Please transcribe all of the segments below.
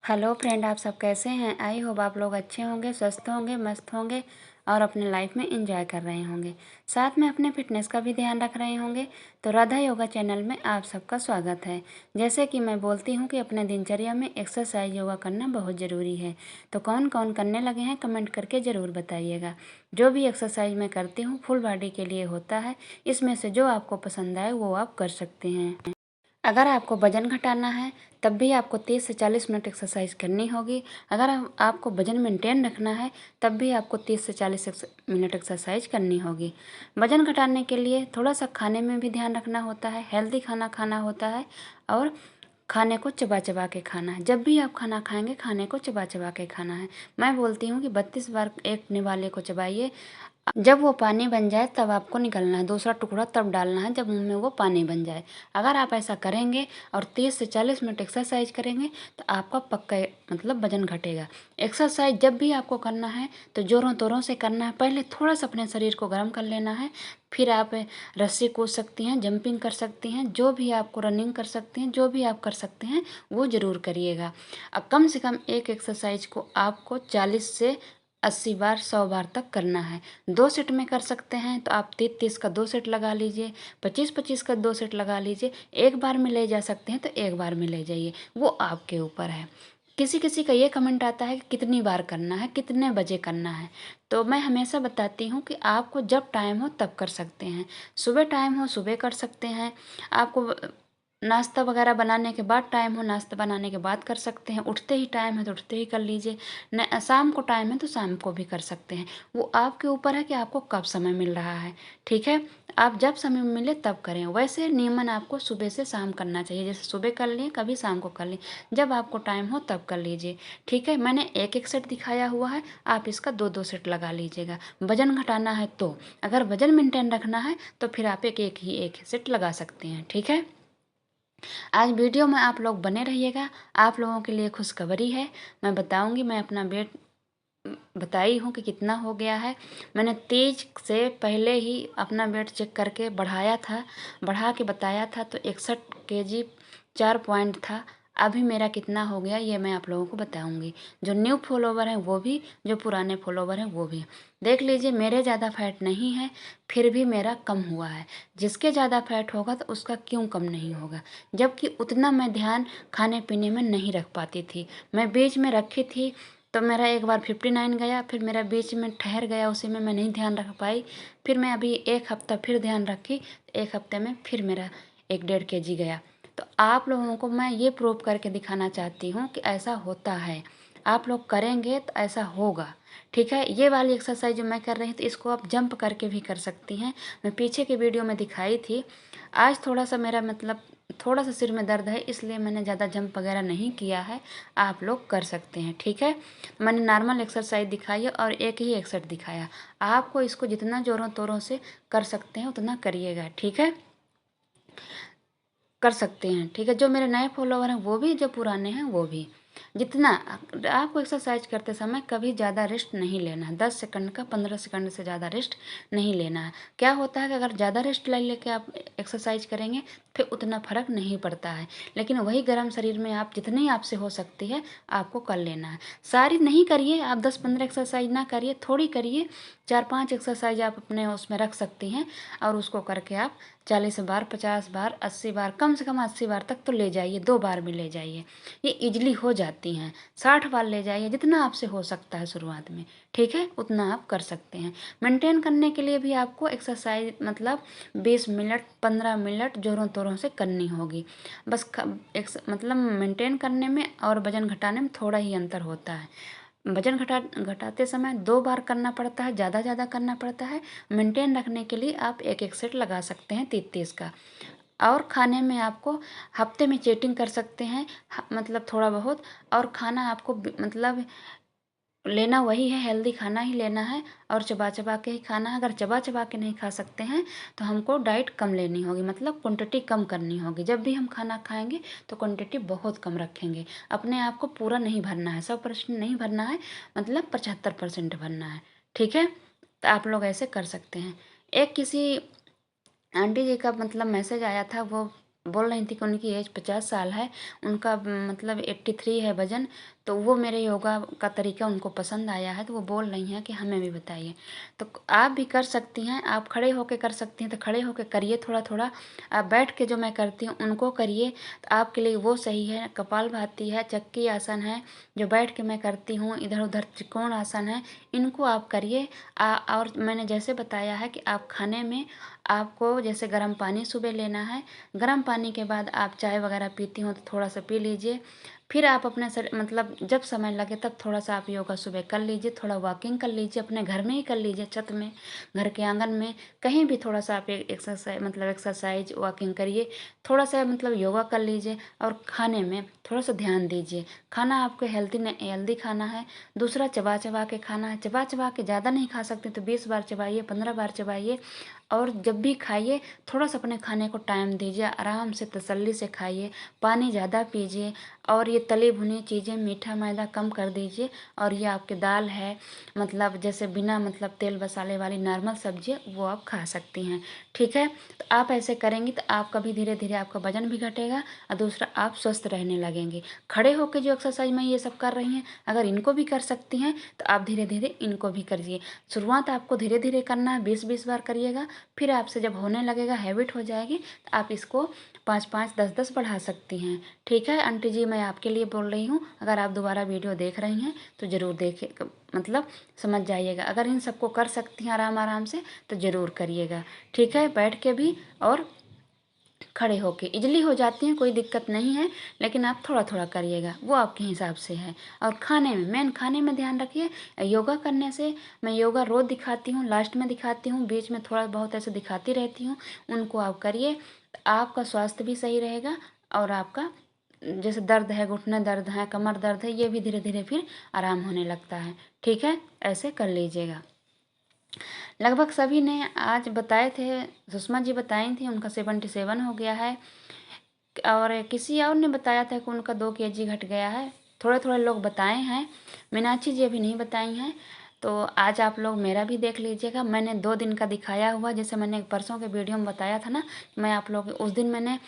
Hello friend, आप सब कैसे हैं। आई होप आप लोग अच्छे होंगे, स्वस्थ होंगे, मस्त होंगे और अपने लाइफ में एंजॉय कर रहे होंगे, साथ में अपने फिटनेस का भी ध्यान रख रहे होंगे। तो राधा योगा चैनल में आप सबका स्वागत है। जैसे कि मैं बोलती हूं कि अपने दिनचर्या में एक्सरसाइज योगा करना बहुत ज़रूरी है। तो कौन कौन करने लगे हैं कमेंट करके ज़रूर बताइएगा। जो भी एक्सरसाइज मैं करती हूँ फुल बॉडी के लिए होता है। इसमें से जो आपको पसंद आए वो आप कर सकते हैं। अगर आपको वज़न घटाना है तब भी आपको 30 से 40 मिनट एक्सरसाइज करनी होगी। अगर आपको वज़न मेंटेन रखना है तब भी आपको 30 से 40 मिनट एक्सरसाइज करनी होगी। वज़न घटाने के लिए थोड़ा सा खाने में भी ध्यान रखना होता है, हेल्दी खाना खाना होता है और खाने को चबा चबा के खाना है। जब भी आप खाना खाएंगे खाने को चबा चबा के खाना है। मैं बोलती हूँ कि 32 बार एक निवाले को चबाइए। जब वो पानी बन जाए तब आपको निकलना है, दूसरा टुकड़ा तब डालना है जब मुंह में वो पानी बन जाए। अगर आप ऐसा करेंगे और 30 से 40 मिनट एक्सरसाइज करेंगे तो आपका पक्का मतलब वजन घटेगा। एक्सरसाइज जब भी आपको करना है तो ज़ोरों तोरों से करना है। पहले थोड़ा सा अपने शरीर को गर्म कर लेना है, फिर आप रस्सी कूद सकती हैं, जंपिंग कर सकती हैं, जो भी आपको रनिंग कर सकती हैं, जो भी आप कर सकते हैं वो ज़रूर करिएगा। कम से कम एक एक्सरसाइज को आपको 40 से 80 बार 100 बार तक करना है। 2 सेट में कर सकते हैं तो आप 30-30 का 2 सेट लगा लीजिए, 25-25 का 2 सेट लगा लीजिए। एक बार में ले जा सकते हैं तो एक बार में ले जाइए, वो आपके ऊपर है। किसी किसी का ये कमेंट आता है कि कितनी बार करना है, कितने बजे करना है। तो मैं हमेशा बताती हूँ कि आपको जब टाइम हो तब कर सकते हैं। सुबह टाइम हो सुबह कर सकते हैं। आपको नाश्ता वगैरह बनाने के बाद टाइम हो, नाश्ता बनाने के बाद कर सकते हैं। उठते ही टाइम है तो उठते ही कर लीजिए। न शाम को टाइम है तो शाम को भी कर सकते हैं। वो आपके ऊपर है कि आपको कब समय मिल रहा है। ठीक है, आप जब समय मिले तब करें। वैसे नियमन आपको सुबह से शाम करना चाहिए। जैसे सुबह कर लिए, कभी शाम को कर लिए, जब आपको टाइम हो तब कर लीजिए। ठीक है, मैंने एक एक सेट दिखाया हुआ है, आप इसका 2-2 सेट लगा लीजिएगा। वजन घटाना है तो, अगर वजन मेंटेन रखना है तो फिर आप एक सेट लगा सकते हैं। ठीक है, आज वीडियो में आप लोग बने रहिएगा। आप लोगों के लिए खुशखबरी है। मैं बताऊंगी, मैं अपना वेट बताई हूँ कि कितना हो गया है। मैंने तीज से पहले ही अपना वेट चेक करके बढ़ाया था, बढ़ा के बताया था। तो 61 केजी 4 पॉइंट था। अभी मेरा कितना हो गया ये मैं आप लोगों को बताऊंगी। जो न्यू फॉलोवर हैं वो भी, जो पुराने फॉलोवर हैं वो भी। देख लीजिए, मेरे ज़्यादा फैट नहीं है फिर भी मेरा कम हुआ है। जिसके ज़्यादा फैट होगा तो उसका क्यों कम नहीं होगा, जबकि उतना मैं ध्यान खाने पीने में नहीं रख पाती थी। मैं बीच में रखी थी तो मेरा एक बार 59 गया, फिर मेरा बीच में ठहर गया, उसी में मैं नहीं ध्यान रख पाई। फिर मैं अभी एक हफ्ता फिर ध्यान रखी, एक हफ्ते में फिर मेरा 1-1.5 kg गया। तो आप लोगों को मैं ये प्रूव करके दिखाना चाहती हूँ कि ऐसा होता है। आप लोग करेंगे तो ऐसा होगा। ठीक है, ये वाली एक्सरसाइज जो मैं कर रही थी इसको आप जंप करके भी कर सकती हैं। मैं पीछे की वीडियो में दिखाई थी। आज थोड़ा सा मेरा मतलब थोड़ा सा सिर में दर्द है, इसलिए मैंने ज़्यादा जंप वगैरह नहीं किया है। आप लोग कर सकते हैं। ठीक है, मैंने नॉर्मल एक्सरसाइज दिखाई है और एक ही एक्सरसाइज दिखाया। आपको इसको जितना ज़ोरों तोरों से कर सकते हैं उतना करिएगा। ठीक है, कर सकते हैं। ठीक है, जो मेरे नए फॉलोवर हैं वो भी, जो पुराने हैं वो भी। जितना आपको एक्सरसाइज करते समय कभी ज़्यादा रेस्ट नहीं लेना है। 10 सेकंड का 15 सेकंड से ज़्यादा रेस्ट नहीं लेना है। क्या होता है कि अगर ज़्यादा रेस्ट ले लेके आप एक्सरसाइज करेंगे फिर उतना फर्क नहीं पड़ता है। लेकिन वही गर्म शरीर में आप जितनी आपसे हो सकती है आपको कर लेना है। सारी नहीं करिए, आप 10-15 एक्सरसाइज ना करिए, थोड़ी करिए। 4-5 एक्सरसाइज आप अपने उसमें रख सकती हैं और उसको करके आप 40 बार, 50 बार, 80 बार, कम से कम 80 बार तक तो ले जाइए। 2 बार में ले जाइए, ये इजली हो जाती हैं। 60 बार ले जाइए, जितना आपसे हो सकता है शुरुआत में। ठीक है, उतना आप कर सकते हैं। मेंटेन करने के लिए भी आपको एक्सरसाइज मतलब 20 मिनट 15 मिनट ज़ोरों तोरों से करनी होगी। बस मतलब मेंटेन करने में और वज़न घटाने में थोड़ा ही अंतर होता है। वजन घटाते समय 2 बार करना पड़ता है, ज़्यादा करना पड़ता है। मेंटेन रखने के लिए आप एक एक सेट लगा सकते हैं 30-30 का। और खाने में आपको हफ्ते में चीटिंग कर सकते हैं, मतलब थोड़ा बहुत। और खाना आपको मतलब लेना वही है, हेल्दी खाना ही लेना है और चबा चबा के ही खाना है। अगर चबा चबा के नहीं खा सकते हैं तो हमको डाइट कम लेनी होगी, मतलब क्वांटिटी कम करनी होगी। जब भी हम खाना खाएंगे तो क्वांटिटी बहुत कम रखेंगे। अपने आप को पूरा नहीं भरना है, 100% नहीं भरना है, मतलब 75% भरना है। ठीक है, तो आप लोग ऐसे कर सकते हैं। एक किसी आंटी जी का मतलब मैसेज आया था, वो बोल रही थी कि उनकी एज 50 साल है, उनका मतलब 83 है वज़न। तो वो मेरे योगा का तरीका उनको पसंद आया है, तो वो बोल रही हैं कि हमें भी बताइए। तो आप भी कर सकती हैं, आप खड़े होके कर सकती हैं तो खड़े होके करिए थोड़ा-थोड़ा। आप बैठ के जो मैं करती हूँ उनको करिए, तो आपके लिए वो सही है। कपालभाति है, चक्की आसन है, जो बैठ के मैं करती हूँ, इधर-उधर त्रिकोण आसन है, इनको आप करिए। और मैंने जैसे बताया है कि आप खाने में आपको जैसे गर्म पानी सुबह लेना है, गर्म पानी के बाद आप चाय वगैरह पीती हो तो थोड़ा सा पी लीजिए। फिर आप अपने मतलब जब समय लगे तब थोड़ा सा आप योगा सुबह कर लीजिए, थोड़ा वॉकिंग कर लीजिए, अपने घर में ही कर लीजिए, छत में, घर के आंगन में, कहीं भी थोड़ा सा आप एक्सरसाइज वॉकिंग करिए, थोड़ा सा मतलब योगा कर लीजिए। और खाने में थोड़ा सा ध्यान दीजिए, खाना आपको हेल्दी खाना है। दूसरा, चबा चबा के खाना है, चबा चबा के ज़्यादा नहीं खा सकते तो 20 बार चबाइए, 15 बार चबाइए। और जब भी खाइए थोड़ा सा अपने खाने को टाइम दीजिए, आराम से तसल्ली से खाइए, पानी ज़्यादा पीजिए। और ये तली भुनी चीज़ें, मीठा मैदा कम कर दीजिए। और ये आपकी दाल है, मतलब जैसे बिना मतलब तेल मसाले वाली नॉर्मल सब्जी, वो आप खा सकती हैं। ठीक है, तो आप ऐसे करेंगी तो आपका भी धीरे धीरे आपका वजन भी घटेगा, और दूसरा आप स्वस्थ रहने लगेंगे। खड़े होकर जो एक्सरसाइज मैं ये सब कर रही हैं, अगर इनको भी कर सकती हैं तो आप धीरे धीरे इनको भी करिए। शुरुआत आपको धीरे धीरे करना है, 20-20 बार करिएगा। फिर आपसे जब होने लगेगा, हैबिट हो जाएगी, तो आप इसको 5-5, 10-10 बढ़ा सकती हैं। ठीक है आंटी जी, मैं आपके लिए बोल रही हूँ। अगर आप दोबारा वीडियो देख रही हैं तो ज़रूर देखिए, मतलब समझ जाइएगा। अगर इन सबको कर सकती हैं आराम आराम से तो ज़रूर करिएगा। ठीक है, बैठ के भी और खड़े होके इजली हो जाती हैं, कोई दिक्कत नहीं है। लेकिन आप थोड़ा थोड़ा करिएगा, वो आपके हिसाब से है। और खाने में, मेन खाने में ध्यान रखिए। योगा करने से, मैं योगा रोज़ दिखाती हूँ, लास्ट में दिखाती हूँ, बीच में थोड़ा बहुत ऐसे दिखाती रहती हूँ, उनको आप करिए। आपका स्वास्थ्य भी सही रहेगा। और आपका जैसे दर्द है, घुटने दर्द है, कमर दर्द है, ये भी धीरे धीरे फिर आराम होने लगता है। ठीक है, ऐसे कर लीजिएगा। लगभग सभी ने आज बताए थे, सुषमा जी बताई थी उनका 77 हो गया है। और किसी और ने बताया था कि उनका 2 kg घट गया है। थोड़े थोड़े लोग बताए हैं, मीनाक्षी जी अभी नहीं बताई हैं। तो आज आप लोग मेरा भी देख लीजिएगा। मैंने 2 दिन का दिखाया हुआ, जैसे मैंने परसों के वीडियो में बताया था ना, मैं आप लोग उस दिन मैंने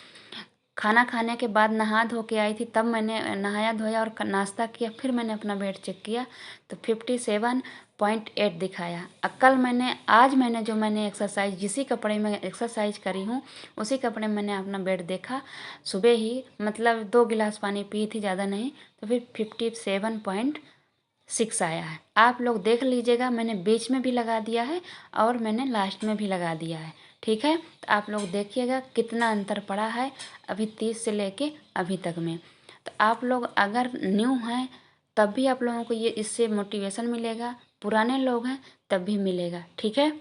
खाना खाने के बाद नहा धो के आई थी, तब मैंने नहाया धोया और नाश्ता किया, फिर मैंने अपना वेट चेक किया तो 57.8 दिखाया। कल मैंने, आज मैंने जो मैंने एक्सरसाइज, जिसी कपड़े में एक्सरसाइज करी हूँ उसी कपड़े में मैंने अपना वेट देखा सुबह ही, मतलब 2 गिलास पानी पी थी, ज़्यादा नहीं, तो फिर 57.6 आया है। आप लोग देख लीजिएगा, मैंने बीच में भी लगा दिया है और मैंने लास्ट में भी लगा दिया है। ठीक है, तो आप लोग देखिएगा कितना अंतर पड़ा है अभी 30 से लेके अभी तक में। तो आप लोग अगर न्यू हैं तब भी आप लोगों को ये इससे मोटिवेशन मिलेगा, पुराने लोग हैं तब भी मिलेगा। ठीक है,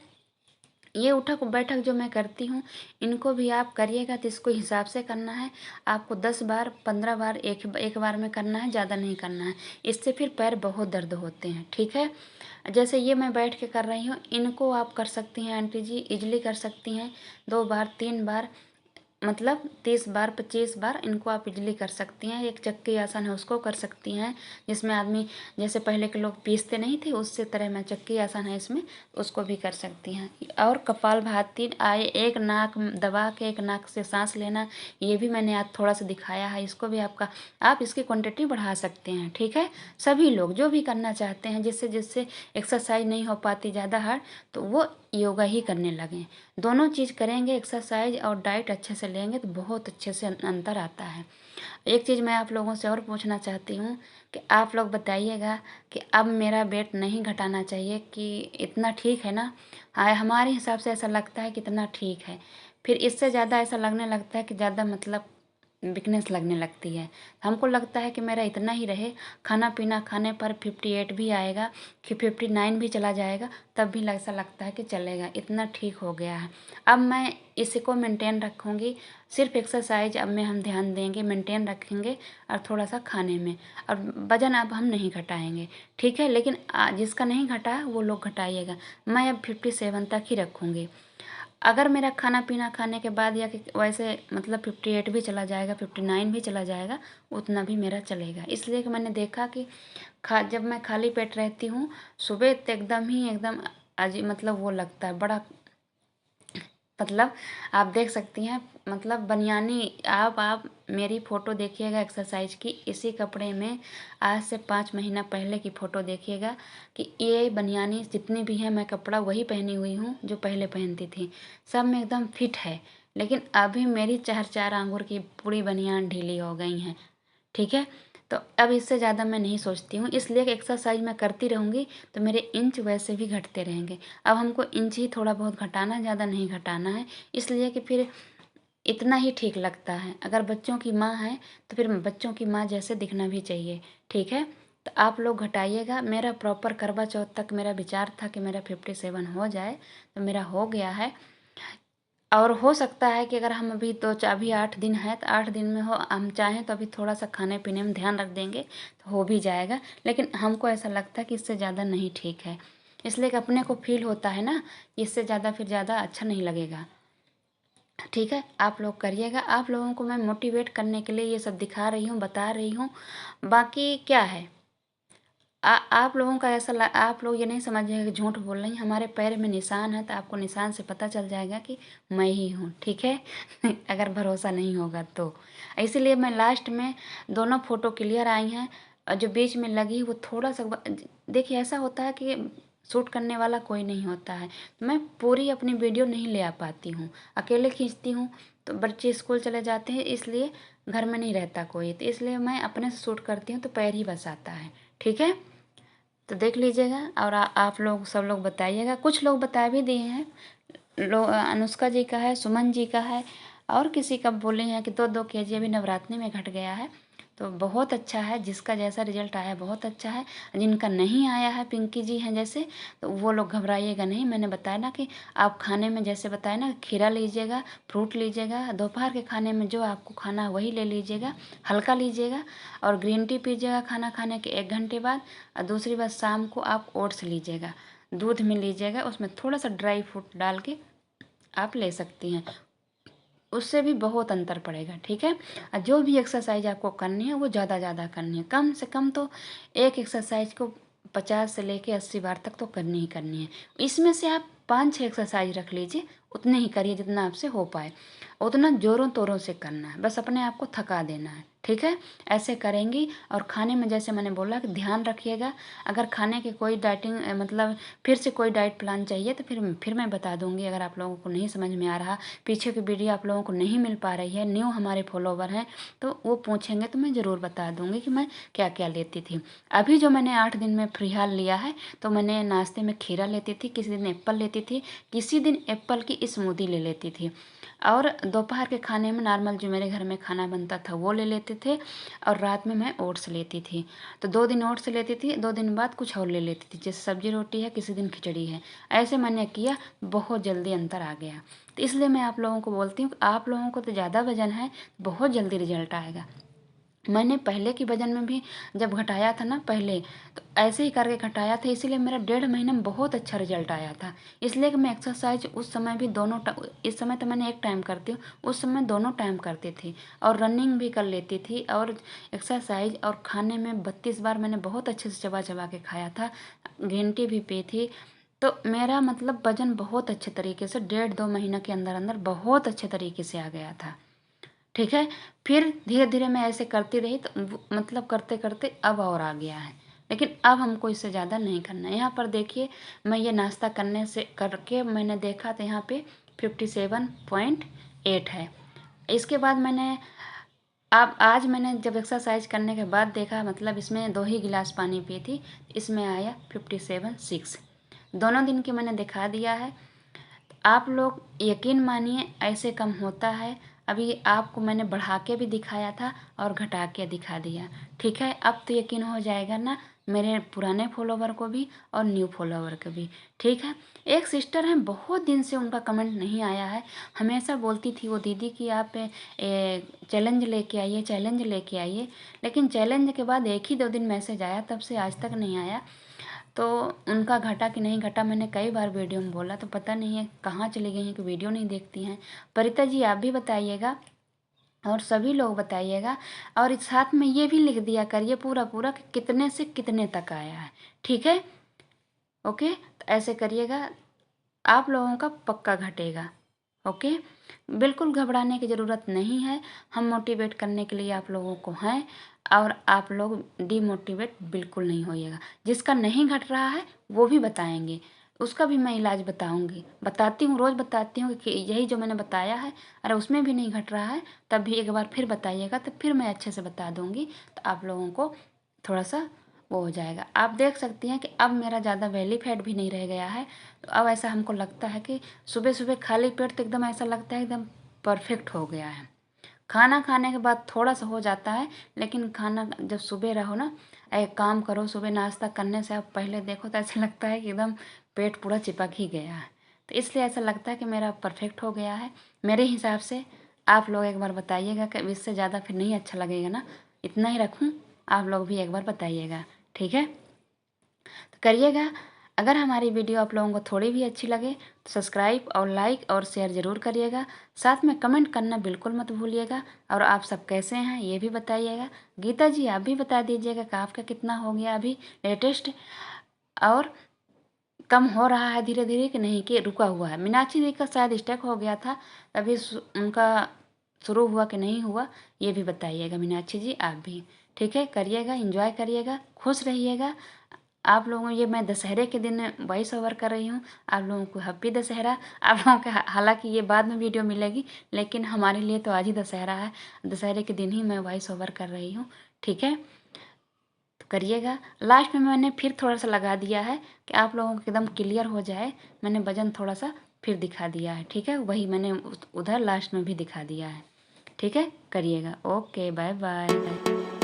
ये उठक बैठक जो मैं करती हूँ इनको भी आप करिएगा, तो इसको हिसाब से करना है। आपको 10 बार 15 बार एक बार में करना है, ज़्यादा नहीं करना है। इससे फिर पैर बहुत दर्द होते हैं। ठीक है, जैसे ये मैं बैठ के कर रही हूँ, इनको आप कर सकती हैं आंटी जी, इजली कर सकती हैं। 2 बार 3 बार, मतलब 30 बार 25 बार इनको आप इजली कर सकती हैं। एक चक्की आसन है उसको कर सकती हैं, जिसमें आदमी, जैसे पहले के लोग पीसते नहीं थे उससे तरह में चक्की आसन है इसमें, उसको भी कर सकती हैं। और कपालभाति आए, एक नाक दबा के एक नाक से सांस लेना, ये भी मैंने आज थोड़ा सा दिखाया है, इसको भी आप इसकी क्वांटिटी बढ़ा सकते हैं। ठीक है, सभी लोग जो भी करना चाहते हैं, जिससे जिससे एक्सरसाइज नहीं हो पाती ज़्यादा हार्ड, तो वो योगा ही करने लगें। दोनों चीज़ करेंगे, एक्सरसाइज और डाइट अच्छे से लेंगे तो बहुत अच्छे से अंतर आता है। एक चीज़ मैं आप लोगों से और पूछना चाहती हूँ कि आप लोग बताइएगा कि अब मेरा वेट नहीं घटाना चाहिए, कि इतना ठीक है ना? हाँ, हमारे हिसाब से ऐसा लगता है कि इतना ठीक है, फिर इससे ज़्यादा ऐसा लगने लगता है कि ज़्यादा मतलब वीकनेस लगने लगती है। हमको लगता है कि मेरा इतना ही रहे, खाना पीना खाने पर 58 भी आएगा, कि 59 भी चला जाएगा, तब भी ऐसा लगता है कि चलेगा, इतना ठीक हो गया है। अब मैं इसको मेंटेन रखूँगी, सिर्फ एक्सरसाइज अब में हम ध्यान देंगे, मेंटेन रखेंगे, और थोड़ा सा खाने में, और वज़न अब हम नहीं घटाएंगे। ठीक है, लेकिन जिसका नहीं घटा वो लोग घटाइएगा। मैं अब 57 तक ही रखूँगी। अगर मेरा खाना पीना खाने के बाद या कि वैसे मतलब 58 भी चला जाएगा, 59 भी चला जाएगा, उतना भी मेरा चलेगा। इसलिए कि मैंने देखा कि जब मैं खाली पेट रहती हूँ सुबह तो एकदम ही एकदम मतलब वो लगता है बड़ा मतलब आप देख सकती हैं, मतलब बनियानी आप मेरी फ़ोटो देखिएगा एक्सरसाइज की, इसी कपड़े में आज से 5 महीना पहले की फ़ोटो देखिएगा कि ये बनियानी जितनी भी है मैं कपड़ा वही पहनी हुई हूँ जो पहले पहनती थी। सब में एकदम फिट है, लेकिन अभी मेरी 4-4 आंगुर की पूरी बनियान ढीली हो गई हैं। ठीक है, तो अब इससे ज़्यादा मैं नहीं सोचती हूँ, इसलिए कि एक्सरसाइज मैं करती रहूँगी तो मेरे इंच वैसे भी घटते रहेंगे। अब हमको इंच ही थोड़ा बहुत घटाना है, ज़्यादा नहीं घटाना है, इसलिए कि फिर इतना ही ठीक लगता है। अगर बच्चों की माँ है तो फिर बच्चों की माँ जैसे दिखना भी चाहिए। ठीक है, तो आप लोग घटाइएगा। मेरा प्रॉपर करवा चौथ तक मेरा विचार था कि मेरा 57 हो जाए, तो मेरा हो गया है। और हो सकता है कि अगर हम अभी 8 दिन है तो 8 दिन में हो, हम चाहें तो अभी थोड़ा सा खाने पीने में ध्यान रख देंगे तो हो भी जाएगा, लेकिन हमको ऐसा लगता है कि इससे ज़्यादा नहीं ठीक है। इसलिए कि अपने को फील होता है ना, इससे ज़्यादा फिर ज़्यादा अच्छा नहीं लगेगा। ठीक है, आप लोग करिएगा। आप लोगों को मैं मोटिवेट करने के लिए ये सब दिखा रही हूँ, बता रही हूँ। बाकी क्या है, आप लोगों का आप लोग ये नहीं समझिएगा कि झूठ बोल रही हैं। हमारे पैर में निशान है तो आपको निशान से पता चल जाएगा कि मैं ही हूँ। ठीक है अगर भरोसा नहीं होगा तो इसीलिए मैं लास्ट में दोनों फ़ोटो क्लियर आई हैं, और जो बीच में लगी वो थोड़ा सा देखिए, ऐसा होता है कि शूट करने वाला कोई नहीं होता है। मैं पूरी अपनी वीडियो नहीं ले आ पाती हूँ, अकेले खींचती हूँ, तो बच्चे स्कूल चले जाते हैं, इसलिए घर में नहीं रहता कोई, तो इसलिए मैं अपने से शूट करती हूँ तो पैर ही बस आता है। ठीक है, तो देख लीजिएगा। और आप लोग सब लोग बताइएगा, कुछ लोग बता भी दिए हैं। अनुष्का जी का है, सुमन जी का है, और किसी का बोले हैं कि 2-2 kg अभी नवरात्रि में घट गया है। तो बहुत अच्छा है, जिसका जैसा रिजल्ट आया बहुत अच्छा है। जिनका नहीं आया है, पिंकी जी हैं जैसे, तो वो लोग घबराइएगा नहीं। मैंने बताया ना कि आप खाने में जैसे बताया ना, खीरा लीजिएगा, फ्रूट लीजिएगा, दोपहर के खाने में जो आपको खाना है वही ले लीजिएगा, हल्का लीजिएगा। और ग्रीन टी पीजिएगा खाना खाने के 1 घंटे बाद। और दूसरी बात, शाम को आप ओट्स लीजिएगा, दूध में लीजिएगा, उसमें थोड़ा सा ड्राई फ्रूट डाल के आप ले सकती हैं, उससे भी बहुत अंतर पड़ेगा। ठीक है, और जो भी एक्सरसाइज आपको करनी है वो ज़्यादा ज़्यादा करनी है, कम से कम तो एक एक्सरसाइज को 50 से लेके 80 बार तक तो करनी ही करनी है। इसमें से आप 5-6 एक्सरसाइज रख लीजिए, उतने ही करिए जितना आपसे हो पाए, उतना जोरों तोरों से करना है, बस अपने आप को थका देना है। ठीक है, ऐसे करेंगी। और खाने में जैसे मैंने बोला कि ध्यान रखिएगा। अगर खाने की कोई डाइटिंग मतलब फिर से कोई डाइट प्लान चाहिए तो फिर मैं बता दूंगी। अगर आप लोगों को नहीं समझ में आ रहा, पीछे की वीडियो आप लोगों को नहीं मिल पा रही है, न्यू हमारे फॉलोवर हैं तो वो पूछेंगे तो मैं ज़रूर बता दूंगी कि मैं क्या क्या लेती थी। अभी जो मैंने 8 दिन में फ्रीहाल लिया है, तो मैंने नाश्ते में खीरा लेती थी, किसी दिन एप्पल लेती थी, किसी दिन एप्पल की स्मूदी ले लेती थी, और दोपहर के खाने में नॉर्मल जो मेरे घर में खाना बनता था वो ले लेते थे, और रात में मैं ओट्स लेती थी। तो 2 दिन ओट्स लेती थी, 2 दिन बाद कुछ और ले लेती थी, जैसे सब्जी रोटी है, किसी दिन खिचड़ी है। ऐसे मैंने किया, बहुत जल्दी अंतर आ गया। तो इसलिए मैं आप लोगों को बोलती हूँ कि आप लोगों को तो ज़्यादा वजन है, बहुत जल्दी रिजल्ट आएगा। मैंने पहले की वजन में भी जब घटाया था ना पहले, तो ऐसे ही करके घटाया था, इसीलिए मेरा 1.5 महीने में बहुत अच्छा रिजल्ट आया था। इसलिए कि मैं एक्सरसाइज उस समय भी इस समय तो मैंने एक टाइम करती हूँ, उस समय दोनों टाइम करती थी, और रनिंग भी कर लेती थी, और एक्सरसाइज और खाने में 32 बार मैंने बहुत अच्छे से चबा चबा के खाया था, ग्रीन टी भी पी थी। तो मेरा मतलब वजन बहुत अच्छे तरीके से 1.5-2 महीना के अंदर अंदर बहुत अच्छे तरीके से आ गया था। ठीक है, फिर धीरे धीरे मैं ऐसे करती रही, तो मतलब करते करते अब और आ गया है, लेकिन अब हमको इससे ज़्यादा नहीं करना है। यहाँ पर देखिए, मैं ये नाश्ता करने से करके मैंने देखा तो यहाँ पे 57.8 है। इसके बाद मैंने अब आज मैंने जब एक्सरसाइज करने के बाद देखा, मतलब इसमें 2 ही गिलास पानी पी थी, इसमें आया 57.6। दोनों दिन की मैंने दिखा दिया है। आप लोग यकीन मानिए, ऐसे कम होता है। अभी आपको मैंने बढ़ा के भी दिखाया था और घटा के दिखा दिया। ठीक है, अब तो यकीन हो जाएगा ना, मेरे पुराने फॉलोवर को भी और न्यू फॉलोवर को भी। ठीक है, एक सिस्टर हैं, बहुत दिन से उनका कमेंट नहीं आया है, हमेशा बोलती थी वो दीदी कि आप चैलेंज लेके आइए, चैलेंज लेके आइए, लेकिन चैलेंज के बाद 1 ही 2 दिन मैसेज आया, तब से आज तक नहीं आया। तो उनका घटा कि नहीं घटा, मैंने कई बार वीडियो में बोला, तो पता नहीं है कहाँ चली गई हैं कि वीडियो नहीं देखती हैं। परिता जी आप भी बताइएगा, और सभी लोग बताइएगा, और इस साथ में ये भी लिख दिया करिए पूरा पूरा कि कितने से कितने तक आया है। ठीक है, ओके, तो ऐसे करिएगा, आप लोगों का पक्का घटेगा। ओके, बिल्कुल घबराने की ज़रूरत नहीं है। हम मोटिवेट करने के लिए आप लोगों को हैं और आप लोग डिमोटिवेट बिल्कुल नहीं होइएगा। जिसका नहीं घट रहा है वो भी बताएँगे, उसका भी मैं इलाज बताती हूँ, रोज़ बताती हूँ कि यही जो मैंने बताया है, अगर उसमें भी नहीं घट रहा है तब भी एक बार फिर बताइएगा, तो फिर मैं अच्छे से बता दूँगी, तो आप लोगों को थोड़ा-सा वो हो जाएगा। आप देख सकती हैं कि अब मेरा ज़्यादा बेली फैट भी नहीं रह गया है। तो अब ऐसा हमको लगता है कि सुबह-सुबह खाली पेट तो एकदम ऐसा लगता है एकदम परफेक्ट हो गया है। खाना खाने के बाद थोड़ा-सा हो जाता है, लेकिन खाना जब सुबह रहो ना, एक काम करो, सुबह नाश्ता करने से आप पहले देखो तो ऐसा लगता है कि एकदम पेट पूरा चिपक ही गया है। तो इसलिए ऐसा लगता है कि मेरा परफेक्ट हो गया है। मेरे हिसाब से आप लोग एक बार बताइएगा कि इससे ज़्यादा फिर नहीं अच्छा लगेगा ना, इतना ही रखूँ? आप लोग भी एक बार बताइएगा, ठीक है? तो करिएगा। अगर हमारी वीडियो आप लोगों को थोड़ी भी अच्छी लगे तो सब्सक्राइब और लाइक और शेयर ज़रूर करिएगा। साथ में कमेंट करना बिल्कुल मत भूलिएगा और आप सब कैसे हैं ये भी बताइएगा। गीता जी आप भी बता दीजिएगा कि आपका कितना हो गया अभी लेटेस्ट, और कम हो रहा है धीरे धीरे कि नहीं, कि रुका हुआ है। मीनाक्षी जी का शायद स्टक हो गया था, अभी उनका शुरू हुआ कि नहीं हुआ, ये भी बताइएगा मीनाक्षी जी आप भी। ठीक है, करिएगा, एंजॉय करिएगा, खुश रहिएगा। आप लोगों, ये मैं दशहरे के दिन वॉइस ओवर कर रही हूँ। आप लोगों को हैप्पी दशहरा। आप लोगों के हालांकि ये बाद में वीडियो मिलेगी, लेकिन हमारे लिए तो आज ही दशहरा है। दशहरे के दिन ही मैं वॉइस ओवर कर रही हूँ। ठीक है, तो करिएगा। लास्ट में मैंने फिर थोड़ा सा लगा दिया है कि आप लोगों को एकदम क्लियर हो जाए। मैंने वजन थोड़ा सा फिर दिखा दिया है, ठीक है, वही मैंने उधर लास्ट में भी दिखा दिया है। ठीक है, करिएगा। Okay, bye bye.